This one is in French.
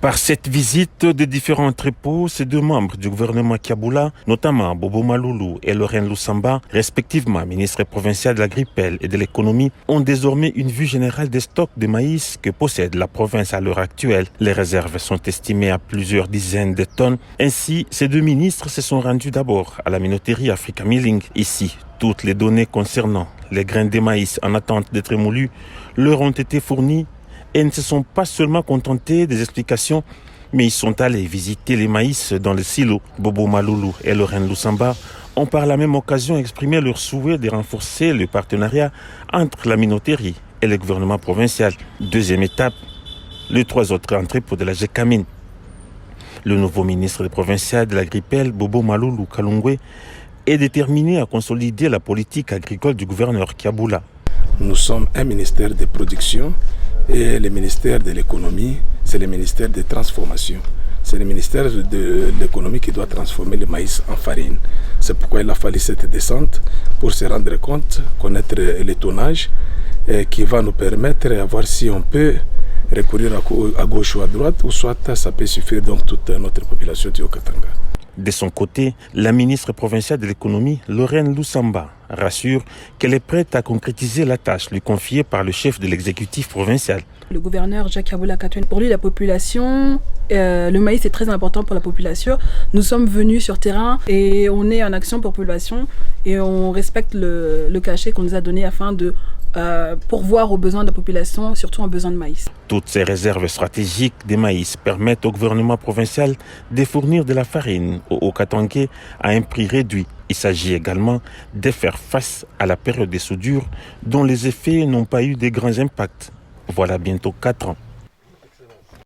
Par cette visite des différents entrepôts, ces deux membres du gouvernement Kiaboula, notamment Bobo Maloulou et Lorraine Lusamba, respectivement ministre provincial de l'Agrippelle et de l'économie, ont désormais une vue générale des stocks de maïs que possède la province à l'heure actuelle. Les réserves sont estimées à plusieurs dizaines de tonnes. Ainsi, ces deux ministres se sont rendus d'abord à la minoterie Africa Milling. Ici, toutes les données concernant les grains de maïs en attente d'être émoulus leur ont été fournies. Et ne se sont pas seulement contentés des explications, mais ils sont allés visiter les maïs dans le silo. Bobo Maloulou et Lorraine Lusamba ont par la même occasion exprimé leur souhait de renforcer le partenariat entre la minoterie et le gouvernement provincial. Deuxième étape, les trois autres entrepôts de la GECAMIN. Le nouveau ministre provincial de l'Agrippelle, Bobo Maloulou Kalungwe, est déterminé à consolider la politique agricole du gouverneur Kiaboula. Nous sommes un ministère de production et le ministère de l'économie, c'est le ministère de transformation. C'est le ministère de l'économie qui doit transformer le maïs en farine. C'est pourquoi il a fallu cette descente pour se rendre compte, connaître le tonnage qui va nous permettre de voir si on peut recourir à gauche ou à droite, ou soit ça peut suffire donc toute notre population du Haut-Katanga. De son côté, la ministre provinciale de l'économie, Lorraine Lusamba, rassure qu'elle est prête à concrétiser la tâche lui confiée par le chef de l'exécutif provincial. Le gouverneur Jacques Kiaboula Katouin, pour lui la population, le maïs est très important pour la population. Nous sommes venus sur terrain et on est en action pour la population et on respecte le cachet qu'on nous a donné afin de pourvoir aux besoins de la population, surtout en besoin de maïs. Toutes ces réserves stratégiques de maïs permettent au gouvernement provincial de fournir de la farine au Haut-Katanga à un prix réduit. Il s'agit également de faire face à la période de soudure dont les effets n'ont pas eu de grands impacts. Voilà bientôt 4 ans.